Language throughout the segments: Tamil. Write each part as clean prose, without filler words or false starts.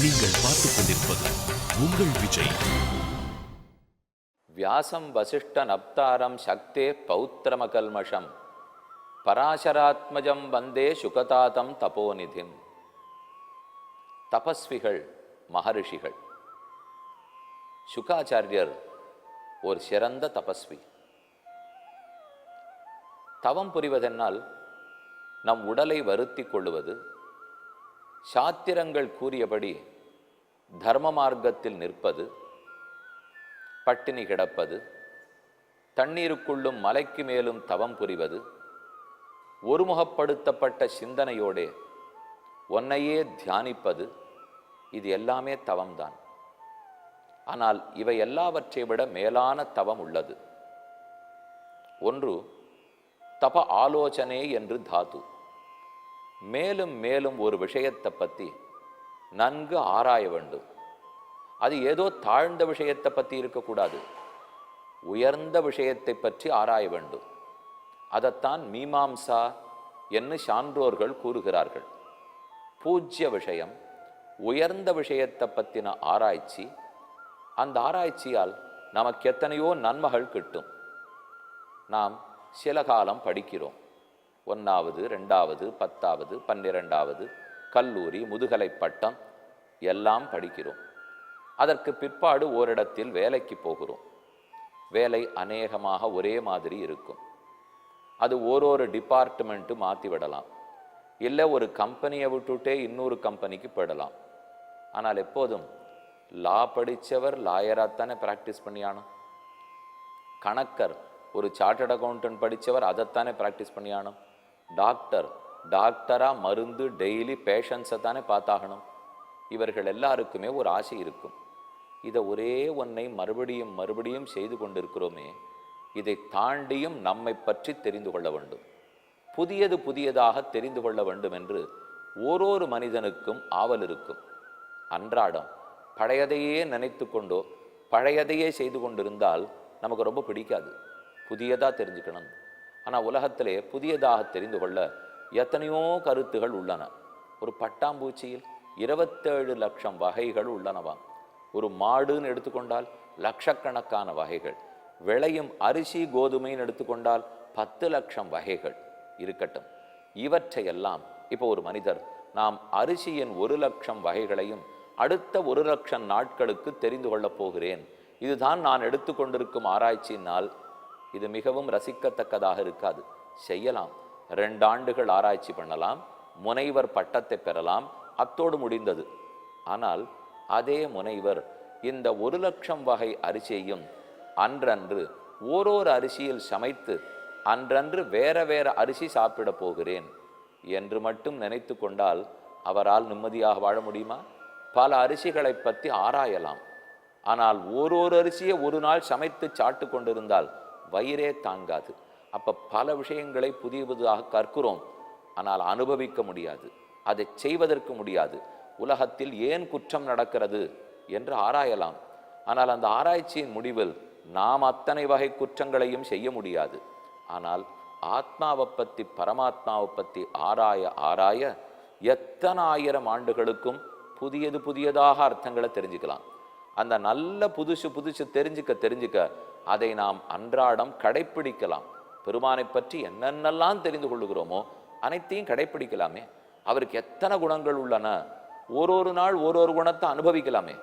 நீங்கள் பார்த்துக் கொண்டிருப்பது உங்கள் விஜய். வியாசம் வசிஷ்ட நப்தாரம் சக்தே பௌத்திரமகல்மஷம் பராசராத்மஜம் வந்தே சுகதாதம் தபோநிதிம். தபஸ்விகள், மகரிஷிகள். சுகாச்சாரியர் ஒரு சிறந்த தபஸ்வி. தவம் புரிவதென்னால் நம் உடலை வருத்தி கொள்ளுவது, சாத்திரங்கள் கூறியபடி தர்ம மார்க்கத்தில் நிற்பது, பட்டினி கிடப்பது, தண்ணீருக்குள்ளும் மலைக்கு மேலும் தவம் புரிவது, ஒருமுகப்படுத்தப்பட்ட சிந்தனையோடே ஒன்னையே தியானிப்பது, இது எல்லாமே தவம்தான். ஆனால் இவை எல்லாவற்றை விட மேலான தவம் உள்ளது. ஒன்று தப ஆலோசனை என்று தாது. மேலும் மேலும் ஒரு விஷயத்தை பற்றி நன்கு ஆராய வேண்டும். அது ஏதோ தாழ்ந்த விஷயத்தை பற்றி இருக்கக்கூடாது, உயர்ந்த விஷயத்தை பற்றி ஆராய வேண்டும். அதைத்தான் மீமாம்சா என்று சான்றோர்கள் கூறுகிறார்கள். பூஜ்ய விஷயம், உயர்ந்த விஷயத்தை பற்றின ஆராய்ச்சி. அந்த ஆராய்ச்சியால் நமக்கு எத்தனையோ நன்மைகள் கிட்டும். நாம் சில காலம் படிக்கிறோம். 1வது 2வது 10வது 12வது கல்லூரி, முதுகலை பட்டம் எல்லாம் படிக்கிறோம். அதற்கு பிற்பாடு ஓரிடத்தில் வேலைக்கு போகிறோம். வேலை அநேகமாக ஒரே மாதிரி இருக்கும். அது ஒரு டிபார்ட்மெண்ட்டு மாற்றி விடலாம், இல்லை ஒரு கம்பெனியை விட்டுட்டே இன்னொரு கம்பெனிக்கு போயிடலாம். ஆனால் எப்போதும் லா படித்தவர் லாயராகத்தானே ப்ராக்டிஸ் பண்ணியானோ. கணக்கர் ஒரு சார்ட்டர்ட் அக்கௌண்டன்ட் படித்தவர் அதைத்தானே ப்ராக்டிஸ் பண்ணியானோ. டாக்டராக மருந்து டெய்லி பேஷண்ட்ஸை தானே பார்த்தாகணும். இவர்கள் எல்லாருக்குமே ஒரு ஆசை இருக்கும். இதை ஒரே ஒன்றை மறுபடியும் மறுபடியும் செய்து கொண்டிருக்கிறோமே, இதை தாண்டியும் நம்மை பற்றி தெரிந்து கொள்ள வேண்டும், புதியதாக தெரிந்து கொள்ள வேண்டும் என்று ஓரொரு மனிதனுக்கும் ஆவல் இருக்கும். அன்றாடம் பழையதையே நினைத்து கொண்டோ பழையதையே செய்து கொண்டிருந்தால் நமக்கு ரொம்ப பிடிக்காது. புதியதாக தெரிஞ்சுக்கணும். ஆனால் உலகத்திலே புதியதாக தெரிந்து கொள்ள எத்தனையோ கருத்துகள் உள்ளன. ஒரு பட்டாம்பூச்சியில் 27 லட்சம் வகைகள் உள்ளனவாம். ஒரு மாடுன்னு எடுத்துக்கொண்டால் லட்சக்கணக்கான வகைகள். விளையும் அரிசி கோதுமைன்னு எடுத்துக்கொண்டால் 10 லட்சம் வகைகள் இருக்கட்டும். இவற்றையெல்லாம் இப்போ ஒரு மனிதர் நாம் அரிசியின் 1 லட்சம் வகைகளையும் அடுத்த 1 லட்சம் நாட்களுக்கு தெரிந்து கொள்ளப் போகிறேன், இதுதான் நான் எடுத்துக்கொண்டிருக்கும் ஆராய்ச்சியினால் இது மிகவும் ரசிக்கத்தக்கதாக இருக்காது. செய்யலாம், 2 ஆண்டுகள் ஆராய்ச்சி பண்ணலாம், முனைவர் பட்டத்தை பெறலாம், அத்தோடு முடிந்தது. ஆனால் அதே முனைவர் இந்த 1 லட்சம் வகை அரிசியையும் அன்றன்று ஓரொரு அரிசியில் சமைத்து அன்றன்று வேற வேற அரிசி சாப்பிட போகிறேன் என்று மட்டும் நினைத்து கொண்டால் அவரால் நிம்மதியாக வாழ முடியுமா? பல அரிசிகளை பற்றி ஆராயலாம். ஆனால் ஓரொரு அரிசியை ஒரு நாள் சமைத்து சாப்பிட்டு கொண்டிருந்தால் வயிறே தாங்காது. அப்போ பல விஷயங்களை புதியதாக கற்கிறோம், ஆனால் அனுபவிக்க முடியாது, அதை செய்வதற்கு முடியாது. உலகத்தில் ஏன் குற்றம் நடக்கிறது என்று ஆராயலாம். ஆனால் அந்த ஆராய்ச்சியின் முடிவில் நாம் அத்தனை வகை குற்றங்களையும் செய்ய முடியாது. ஆனால் ஆத்மாவை பற்றி, பரமாத்மாவை பற்றி ஆராய எத்தனை ஆயிரம் ஆண்டுகளுக்கும் புதியதாக அர்த்தங்களை தெரிஞ்சுக்கலாம். அந்த நல்ல புதுசு தெரிஞ்சுக்க அதை நாம் அன்றாடம் கடைப்பிடிக்கலாம். பெருமானை பற்றி என்னென்னலாம் தெரிந்து கொள்ளுகிறோமோ அனைத்தையும் கடைப்பிடிக்கலாமே. அவருக்கு எத்தனை குணங்கள் உள்ளன, ஒரு நாள் ஒரு குணத்தை அனுபவிக்கலாமே.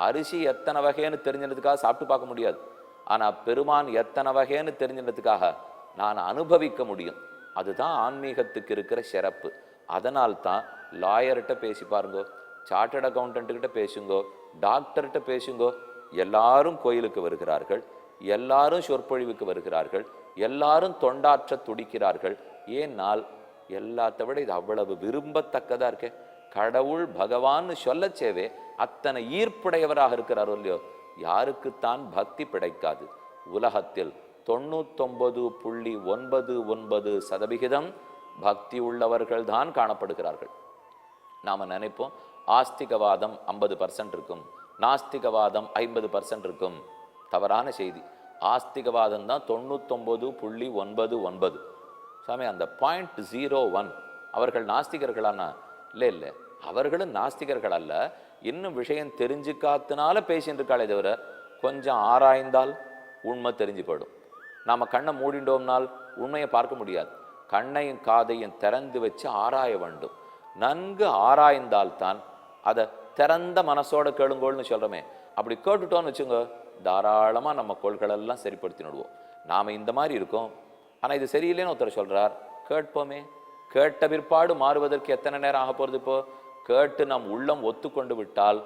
அரிசி எத்தனை வகைன்னு தெரிஞ்சினதுக்காக சாப்பிட்டு பார்க்க முடியாது. ஆனால் பெருமான் எத்தனை வகைன்னு தெரிஞ்சினதுக்காக நான் அனுபவிக்க முடியும். அதுதான் ஆன்மீகத்துக்கு இருக்கிற சிறப்பு. அதனால்தான் லாயர்கிட்ட பேசி பாருங்கோ, சார்ட்டர்ட் அக்கௌண்டன்ட்டுக்கிட்ட பேசுங்கோ, டாக்டர்கிட்ட பேசுங்கோ. எல்லாரும் கோயிலுக்கு வருகிறார்கள், எல்லாரும் சொற்பொழிவுக்கு வருகிறார்கள், எல்லாரும் தொண்டாற்ற துடிக்கிறார்கள். ஏனால் எல்லாத்த விட இது அவ்வளவு விரும்பத்தக்கதா இருக்க. கடவுள் பகவான்னு சொல்ல சேவே அத்தனை ஈர்ப்புடையவராக இருக்கிறாரோ இல்லையோ, யாருக்குத்தான் பக்தி பிடைக்காது? உலகத்தில் 99.99% பக்தி உள்ளவர்கள் தான் காணப்படுகிறார்கள். நாம் நினைப்போம் ஆஸ்திகவாதம் 50% இருக்கும், நாஸ்திகவாதம் 50% இருக்கும். தவறான செய்தி. ஆஸ்திகவாதம் தான் 99.99. சாமி, அந்த 0.01 அவர்கள் நாஸ்திகர்களானா? இல்லை, அவர்களும் நாஸ்திகர்கள் அல்ல, இன்னும் விஷயம் தெரிஞ்சுக்காத்தினால பேசிட்டு இருக்காளே தவிர கொஞ்சம் ஆராய்ந்தால் உண்மை தெரிஞ்சு போயிடும். நாம் கண்ணை மூடிண்டோம்னால் உண்மையை பார்க்க முடியாது. கண்ணையும் காதையும் திறந்து வச்சு ஆராய வேண்டும். நன்கு ஆராய்ந்தால்தான் அதை திறந்த மனசோட கேளுங்கோள்னு சொல்கிறோமே, அப்படி கேட்டுட்டோன்னு வச்சுங்க, தாராளமாக நம்ம கோள்களெல்லாம் சரிப்படுத்தி விடுவோம். நாம் இந்த மாதிரி இருக்கோம். ஆனால் இது சரியில்லைன்னு ஒருத்தர் சொல்கிறார், கேட்போமே. கேட்ட பிற்பாடு மாறுவதற்கு எத்தனை நேரம் ஆக போகிறது? இப்போ கேட்டு நம் உள்ளம் ஒத்துக்கொண்டு விட்டால்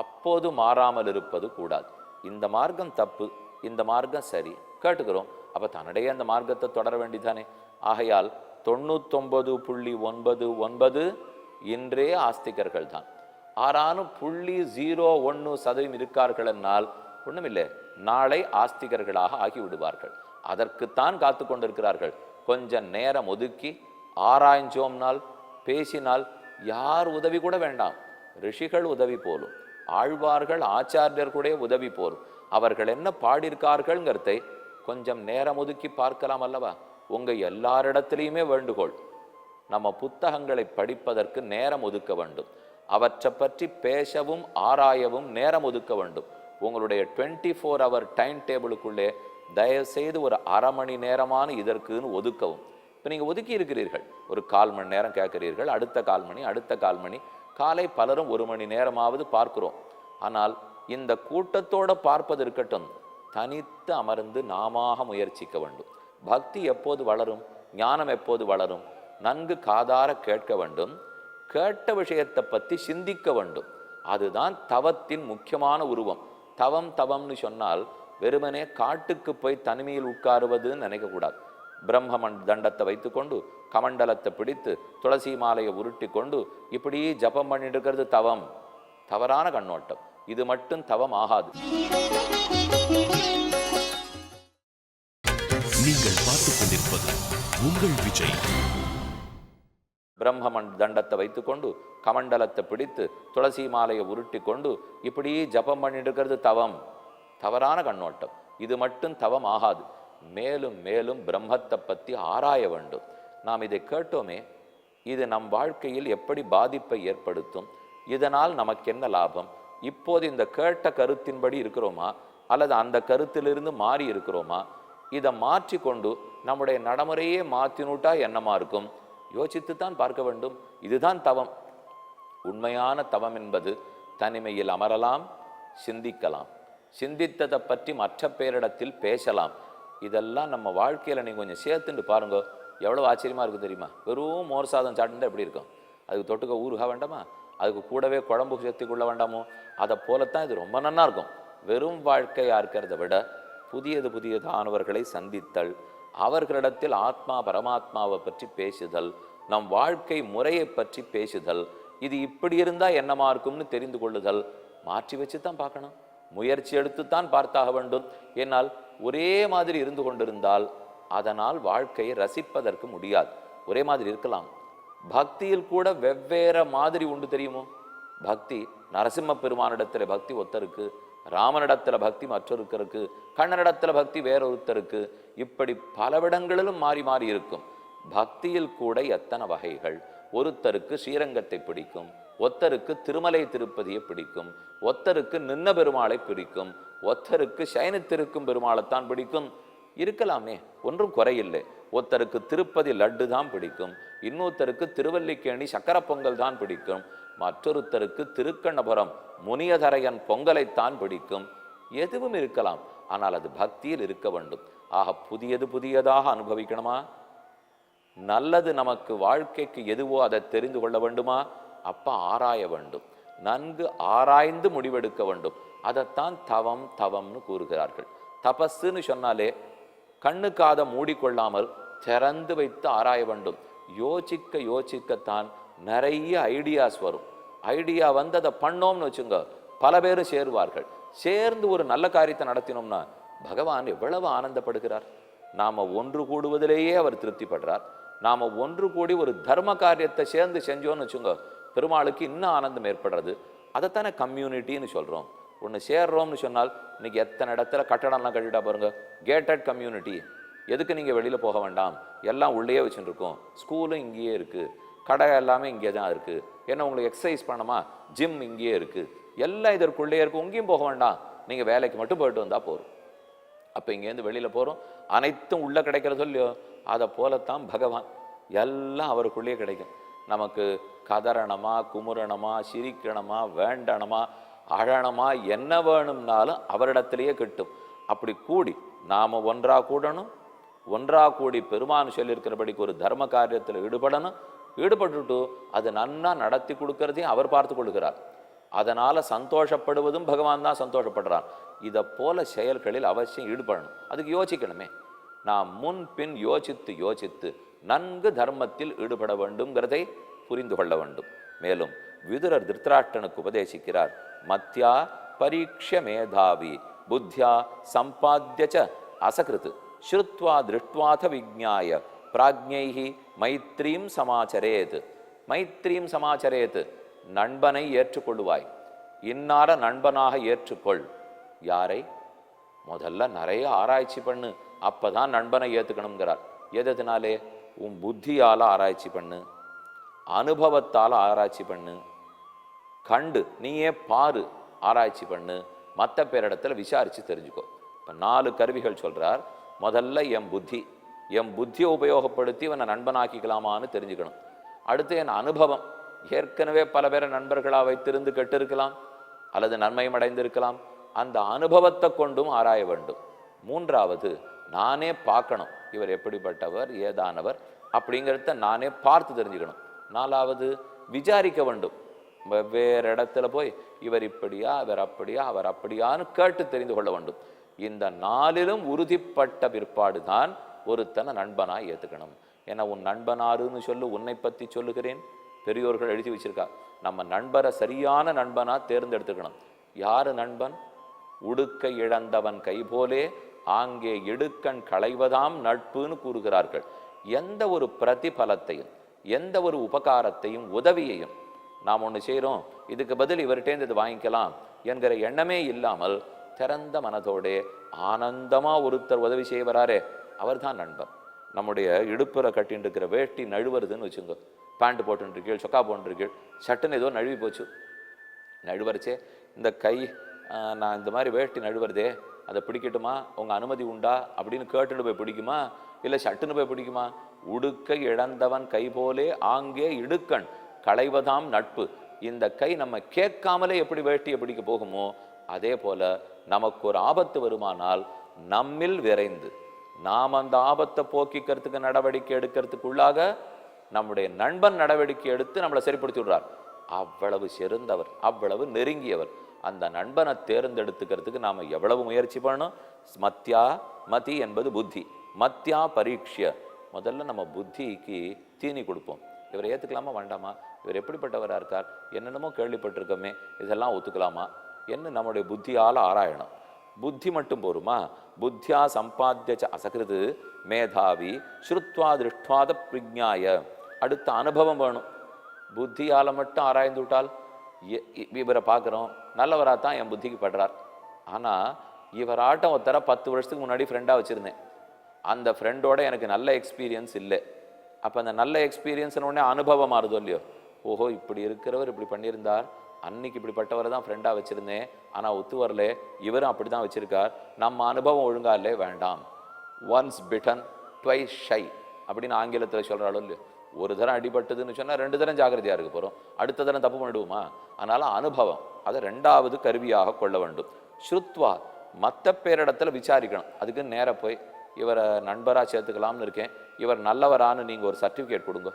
அப்போது மாறாமல் இருப்பது கூடாது. இந்த மார்க்கம் தப்பு, இந்த மார்க்கம் சரி, கேட்டுக்கிறோம். அப்போ தன்னிடையே அந்த மார்க்கத்தை தொடர வேண்டிதானே. ஆகையால் 99.99 இன்றே ஆஸ்திகர்கள் தான். ஆறானும் 0.01% இருக்கார்கள் என்னால் ஒண்ணுமில்லை, நாளை ஆஸ்திகர்களாக ஆகிவிடுவார்கள். அதற்குத்தான் காத்து கொண்டிருக்கிறார்கள். கொஞ்சம் நேரம் ஒதுக்கி ஆராய்ஞ்சோம்னால், பேசினால் யார் உதவி கூட வேண்டாம், ரிஷிகள் உதவி போலும், ஆழ்வார்கள் ஆச்சாரியர் கூட உதவி போலும். அவர்கள் என்ன பாடியிருக்கார்கள்ங்கிறதை கொஞ்சம் நேரம் ஒதுக்கி பார்க்கலாம் அல்லவா? உங்க எல்லாரிடத்திலையுமே வேண்டுகோள், நம்ம புத்தகங்களை படிப்பதற்கு நேரம் ஒதுக்க வேண்டும். அவற்றை பற்றி பேசவும் ஆராயவும் நேரம் ஒதுக்க வேண்டும். உங்களுடைய 24 hour டைம் டேபிளுக்குள்ளே தயவுசெய்து ஒரு அரை மணி நேரமான இதற்குன்னு ஒதுக்கவும். இப்போ நீங்கள் ஒதுக்கி இருக்கிறீர்கள், ஒரு 1/4 மணி நேரம் கேட்கிறீர்கள், அடுத்த 1/4 மணி, அடுத்த 1/4 மணி, காலை பலரும் 1 மணி நேரமாவது பார்க்கிறோம். ஆனால் இந்த கூட்டத்தோட பார்ப்பது இருக்கட்டும், தனித்து அமர்ந்து நாமாக முயற்சிக்க வேண்டும். பக்தி எப்போது வளரும், ஞானம் எப்போது வளரும்? நன்கு காதார கேட்க வேண்டும், கேட்ட விஷயத்தை பற்றி சிந்திக்க வேண்டும். அதுதான் தவத்தின் முக்கியமான உருவம். தவம்னு சொன்னால் வெறுமனே காட்டுக்கு போய் தனிமையில் உட்காருவதுன்னு நினைக்கக்கூடாது. பிரம்ம தண்டத்தை வைத்துக்கொண்டு கமண்டலத்தை பிடித்து துளசி மாலையை உருட்டி கொண்டு இப்படி ஜபம் பண்ணிட்டு இருக்கிறது தவம். தவறான கண்ணோட்டம். இது மட்டும் தவம் ஆகாது. நீங்கள் பார்த்துக் கொண்டிருப்பது உங்கள் விஜய். பிரம்ம தண்டத்தை வைத்துக்கொண்டு கமண்டலத்தை பிடித்து துளசி மாலையை உருட்டி கொண்டு இப்படி ஜபம் பண்ணிட்டு இருக்கிறது தவம். தவறான கண்ணோட்டம். இது மட்டும் தவம் ஆகாது. மேலும் மேலும் பிரம்மத்தை பற்றி ஆராய வேண்டும். நாம் இதை கேட்டோமே, இது நம் வாழ்க்கையில் எப்படி பாதிப்பை ஏற்படுத்தும், இதனால் நமக்கு என்ன லாபம், இப்போது இந்த கேட்ட கருத்தின்படி இருக்கிறோமா அல்லது அந்த கருத்திலிருந்து மாறி இருக்கிறோமா, இதை மாற்றி கொண்டு நம்முடைய நடைமுறையே மாற்றினுட்டா என்னமா இருக்கும், யோசித்துத்தான் பார்க்க வேண்டும். இதுதான் தவம். உண்மையான தவம் என்பது தனிமையில் அமரலாம், சிந்திக்கலாம், சிந்தித்ததை பற்றி மற்ற பேரிடத்தில் பேசலாம். இதெல்லாம் நம்ம வாழ்க்கையில் நீங்கள் கொஞ்சம் சேர்த்துட்டு பாருங்க, எவ்வளோ ஆச்சரியமாக இருக்குது தெரியுமா? வெறும் மோர் சாதம் சாப்பிட்டுட்டா எப்படி இருக்கும்? அதுக்கு தொட்டுக்க ஊறுகாய் வேண்டாமா? அதுக்கு கூடவே குழம்பு சேர்த்துக்குள்ள வேண்டாமோ? அதை போலத்தான் இது ரொம்ப நல்லா இருக்கும். வெறும் வாழ்க்கையாக இருக்கிறத விட புதியதானவர்களை சந்தித்தல், அவர்களிடத்தில் ஆத்மா பரமாத்மாவை பற்றி பேசுதல், நம் வாழ்க்கை முறையை பற்றி பேசுதல், இது இப்படி இருந்தால் என்னமா இருக்கும்னு தெரிந்து கொள்ளுதல், மாற்றி வச்சு தான் பார்க்கணும், முயற்சி எடுத்துத்தான் பார்த்தாக வேண்டும். ஏனால் ஒரே மாதிரி இருந்து கொண்டிருந்தால் அதனால் வாழ்க்கையை ரசிப்பதற்கு முடியாது. ஒரே மாதிரி இருக்கலாம், பக்தியில் கூட வெவ்வேறு மாதிரி உண்டு தெரியுமோ? பக்தி நரசிம்ம பெருமானிடத்தில் பக்தி ஒத்தருக்கு, ராமனிடத்தில் பக்தி மற்றொருத்தருக்கு, கண்ணனிடத்தில் பக்தி வேறொருத்தருக்கு, இப்படி பலவிடங்களிலும் மாறி மாறி இருக்கும். பக்தியில் கூட எத்தனை வகைகள். ஒருத்தருக்கு ஸ்ரீரங்கத்தை பிடிக்கும், ஒத்தருக்கு திருமலை திருப்பதியை பிடிக்கும், ஒத்தருக்கு நின்ன பெருமாளை பிடிக்கும், ஒத்தருக்கு சயனித்திருக்கும் பெருமாளைத்தான் பிடிக்கும். இருக்கலாமே, ஒன்றும் குறையில்லை. ஒருத்தருக்கு திருப்பதி லட்டு தான் பிடிக்கும், இன்னொருத்தருக்கு திருவல்லிக்கேணி சக்கர பொங்கல் தான் பிடிக்கும், மற்றொருத்தருக்கு திருக்கண்ணபுரம் முனியதரையன் பொங்கலைத்தான் பிடிக்கும். எதுவும் இருக்கலாம், ஆனால் அது பக்தியில் இருக்க வேண்டும். ஆக புதியதாக அனுபவிக்கணுமா? நல்லது நமக்கு வாழ்க்கைக்கு எதுவோ அதை தெரிந்து கொள்ள வேண்டுமா? அப்ப ஆராய வேண்டும், நன்கு ஆராய்ந்து முடிவெடுக்க வேண்டும். அதைத்தான் தவம்னு கூறுகிறார்கள். தபஸ்ன்னு சொன்னாலே கண்ணுக்காத மூடிக்கொள்ளாமல் திறந்து வைத்து ஆராய வேண்டும். யோசிக்கத்தான் நிறைய ஐடியாஸ் வரும். ஐடியா வந்து அதை பண்ணோம்னு வச்சுங்க, பல பேரும் சேருவார்கள். சேர்ந்து ஒரு நல்ல காரியத்தை நடத்தினோம்னா பகவான் எவ்வளவு ஆனந்தப்படுகிறார். நாம ஒன்று கூடுவதிலேயே அவர் திருப்திப்படுறார். நாம ஒன்று கூடி ஒரு தர்ம காரியத்தை சேர்ந்து செஞ்சோன்னு வச்சுங்க, பெருமாளுக்கு இன்னும் ஆனந்தம் ஏற்படுறது. அதைத்தானே கம்யூனிட்டின்னு சொல்றோம். ஒன்று சேர்றோம்னு சொன்னால் இன்னைக்கு எத்தனை இடத்துல கட்டடம்லாம் கட்டிட்டா பாருங்க, கேட்டட் கம்யூனிட்டி. எதுக்கு நீங்கள் வெளியில் போக வேண்டாம், எல்லாம் உள்ளே வச்சுட்டு இருக்கோம். ஸ்கூலும் இங்கேயே இருக்குது, கடை எல்லாமே இங்கே தான் இருக்குது, என்ன உங்களுக்கு எக்ஸசைஸ் பண்ணணுமா, ஜிம் இங்கேயே இருக்குது, எல்லாம் இதற்குள்ளேயே இருக்குது, உங்கேயும் போக வேண்டாம், நீங்கள் வேலைக்கு மட்டும் போயிட்டு வந்தால் போதும். அப்போ இங்கேருந்து வெளியில் போகிறோம், அனைத்தும் உள்ளே கிடைக்கிறது இல்லையோ, அதை போலத்தான் பகவான் எல்லாம் அவருக்குள்ளேயே கிடைக்கும். நமக்கு கதறணுமா, குமுறணுமா, சிரிக்கணுமா, வேண்டணுமா, அழணுமா, என்ன வேணும்னாலும் அவரிடத்திலேயே கிட்டும். அப்படி கூடி நாம் ஒன்றாக கூடணும், ஒன்றாக கூடி பெருமான் சொல்லியிருக்கிறபடிக்கு ஒரு தர்ம காரியத்தில் ஈடுபடணும். ஈடுபட்டுட்டு அது நன்னா நடத்தி கொடுக்கறதையும் அவர் பார்த்து கொடுக்கிறார். அதனால் சந்தோஷப்படுவதும் பகவான் தான் சந்தோஷப்படுறார். இதை போல செயல்களில் அவசியம் ஈடுபடணும். அதுக்கு யோசிக்கணுமே. நாம் முன் பின் யோசித்து யோசித்து நன்கு தர்மத்தில் ஈடுபட வேண்டும்ங்கிறதை புரிந்து கொள்ள வேண்டும். மேலும் விதுரர் திருத்தராஷ்டிரனுக்கு உபதேசிக்கிறார். மத்யா பரீட்ச மேதாவி புத்தியா சம்பாத்தியச்ச அசகிருத் ஸ்ருத்வா திருஷ்டுவாத விஜ்ஞாய பிராஜ்ஞைஹி மைத்ரீம் சமாச்சரேத். மைத்ரீம் சமாச்சரேத், நண்பனை ஏற்றுக்கொள்வாய், இன்னார நண்பனாக ஏற்றுக்கொள். யாரை? முதல்ல நிறைய ஆராய்ச்சி பண்ணு, அப்பதான் நண்பனை ஏற்றுக்கணுங்கிறார். எதனாலே? உன் புத்தியால் ஆராய்ச்சி பண்ணு, அனுபவத்தால் ஆராய்ச்சி பண்ணு, கண்டு நீயே பாரு, ஆராய்ச்சி பண்ணு, மற்ற பேரிடத்துல விசாரித்து தெரிஞ்சுக்கோ. இப்போ 4 கருவிகள் சொல்கிறார். முதல்ல என் புத்தியை உபயோகப்படுத்தி இவனை நண்பனாக்கிக்கலாமான்னு தெரிஞ்சுக்கணும். அடுத்து என் அனுபவம், ஏற்கனவே பல பேரை நண்பர்களாக வைத்திருந்து கெட்டு இருக்கலாம் அல்லது நன்மையும் அடைந்திருக்கலாம், அந்த அனுபவத்தை கொண்டும் ஆராய வேண்டும். 3வது நானே பார்க்கணும், இவர் எப்படிப்பட்டவர் ஏதானவர் அப்படிங்கிறத நானே பார்த்து தெரிஞ்சுக்கணும். 4வது விசாரிக்க வேண்டும். வெவ்வேறு இடத்துல போய் இவர் இப்படியா, இவர் அப்படியா, அவர் அப்படியான்னு கேட்டு தெரிந்து கொள்ள வேண்டும். இந்த 4லும் உறுதிப்பட்ட பிற்பாடு தான் ஒருத்தனை நண்பனாக ஏற்றுக்கணும். ஏன்னா உன் நண்பனாருன்னு சொல்லு, உன்னை பற்றி சொல்லுகிறேன். பெரியோர்கள் எழுதி வச்சிருக்கா. நம்ம நண்பரை சரியான நண்பனா தேர்ந்தெடுத்துக்கணும். யாரு நண்பன்? உடுக்கை இழந்தவன் கைபோலே ஆங்கே இடுக்கண் களைவதாம் நட்புன்னு கூறுகிறார்கள். எந்த ஒரு பிரதிபலத்தையும், எந்த ஒரு உபகாரத்தையும், உதவியையும் நாம் ஒன்று செய்கிறோம், இதுக்கு பதில் இவர்கிட்டேருந்து இது வாங்கிக்கலாம் என்கிற எண்ணமே இல்லாமல் திறந்த மனதோடே ஆனந்தமாக ஒருத்தர் உதவி செய்ய வராரே, அவர் தான் நண்பன். நம்முடைய இடுப்புற கட்டின்னு இருக்கிற வேட்டி நழுவுறதுன்னு வச்சுங்க. பேண்ட் போட்டுருக்கீள், சொக்கா போட்டுருக்கீள், சட்டுன்னு ஏதோ நழுவி போச்சு. நழுவரிச்சே இந்த கை, நான் இந்த மாதிரி வேட்டி நழுவுறதே, அதை பிடிக்கட்டுமா, உங்கள் அனுமதி உண்டா அப்படின்னு கேட்டுட்டு போய் பிடிக்குமா, இல்லை சட்டுன்னு போய் பிடிக்குமா? உடுக்கை இழந்தவன் கை போலே ஆங்கே இடுக்கண் களைவதாம் நட்பு. இந்த கை நம்ம கேட்காமலே எப்படி வேட்டியை பிடிக்க போகுமோ, அதே போல நமக்கு ஒரு ஆபத்து வருமானால் நம்மில் விரைந்து நாம் அந்த ஆபத்தை போக்கிக்கிறதுக்கு நடவடிக்கை எடுக்கிறதுக்குள்ளாக நம்முடைய நண்பன் நடவடிக்கை எடுத்து நம்மளை சரிப்படுத்தி விடுறார். அவ்வளவு சிறந்தவர், அவ்வளவு நெருங்கியவர். அந்த நண்பனை தேர்ந்தெடுத்துக்கிறதுக்கு நாம் எவ்வளவு முயற்சி பண்ணணும். மத்யா, மதி என்பது புத்தி, மத்யா பரீட்சிய. முதல்ல நம்ம புத்திக்கு தீனி கொடுப்போம். இவரை ஏற்றுக்கலாமா வேண்டாமா, இவர் எப்படிப்பட்டவராக இருக்கார், என்னென்னமோ கேள்விப்பட்டிருக்கோமே, இதெல்லாம் ஒத்துக்கலாமா என்று நம்முடைய புத்தியால் ஆராயணும். புத்தி மட்டும் போருமா? புத்தியா சம்பாத்தியச்ச அசகிருது மேதாவி ஸ்ருத்வா திருஷ்டுவாத பிரஜ்ஞாய. அடுத்த அனுபவம் வேணும். புத்தியால் மட்டும் ஆராய்ந்து விட்டால், இவரை பார்க்குறோம் நல்லவராக தான் என் புத்திக்கு படுறார், ஆனால் இவர் ஆட்டம் ஒருத்தர 10 வருஷத்துக்கு முன்னாடி ஃப்ரெண்டாக வச்சுருந்தேன், அந்த ஃப்ரெண்டோட எனக்கு நல்ல எக்ஸ்பீரியன்ஸ் இல்லை. அப்போ அந்த நல்ல எக்ஸ்பீரியன்ஸ்னு உடனே அனுபவம் மாறுதோ இல்லையோ, ஓஹோ இப்படி இருக்கிறவர் இப்படி பண்ணியிருந்தார், அன்னைக்கு இப்படிப்பட்டவரை தான் ஃப்ரெண்டாக வச்சுருந்தேன், ஆனால் ஒத்து வரல, இவரும் அப்படி தான் வச்சுருக்கார், நம்ம அனுபவம் ஒழுங்கா இல்லை, வேண்டாம். ஒன்ஸ் பிட்டன் ட்வைஸ் ஷை அப்படின்னு ஆங்கிலத்தில் சொல்கிறாளோ இல்லையோ. ஒரு தரம் அடிபட்டதுன்னு சொன்னால் 2 தரம் ஜாக்கிரதையாக இருக்க போகிறோம், அடுத்த தரம் தப்பு பண்ணிடுவோமா? அதனால் அனுபவம் அதை 2வது கருவியாக கொள்ள வேண்டும். ஸ்ருத்வா, மற்ற பேரிடத்துல விசாரிக்கணும். அதுக்கு நேராக போய் இவரை நண்பராக சேர்த்துக்கலாம்னு இருக்கேன், இவர் நல்லவரான்னு நீங்கள் ஒரு சர்டிஃபிகேட் கொடுங்க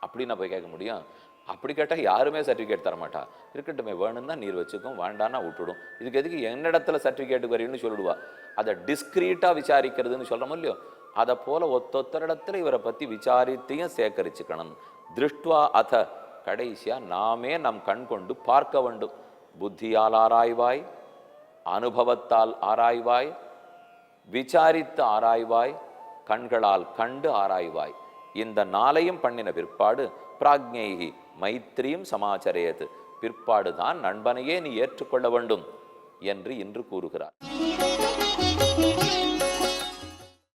அப்படின்னு நான் போய் கேட்க முடியும்? அப்படி கேட்டால் யாருமே சர்டிஃபிகேட் தரமாட்டா. இருக்கட்டுமே, வேணும்னா நீர் வச்சுக்கும், வேண்டான்னா விட்டுடும். இதுக்கு எதுக்கு என்னிடத்துல சர்டிஃபிகேட்டுக்கு வரையும்னு சொல்லிடுவா. அதை டிஸ்கிரீட்டாக விசாரிக்கிறதுன்னு சொல்கிறோமோ இல்லையோ, அதை போல் ஒத்தொத்தரிடத்துல இவரை பற்றி விசாரித்தையும் சேகரிச்சுக்கணும். திருஷ்டுவா அத, கடைசியாக நாமே நம் கண் கொண்டு பார்க்க வேண்டும். புத்தியால் ஆராய்வாய், அனுபவத்தால் ஆராய்வாய், விசாரித்து ஆராய்வாய், கண்களால் கண்டு ஆராய்வாய். இந்த 4ஐயும் பண்ணின பிற்பாடு பிராஜ்ஞைஹி மைத்ரீம் சமாச்சரேத், பிற்பாடுதான் நண்பனையே நீ ஏற்றுக்கொள்ள வேண்டும் என்று இன்று கூறுகிறார்.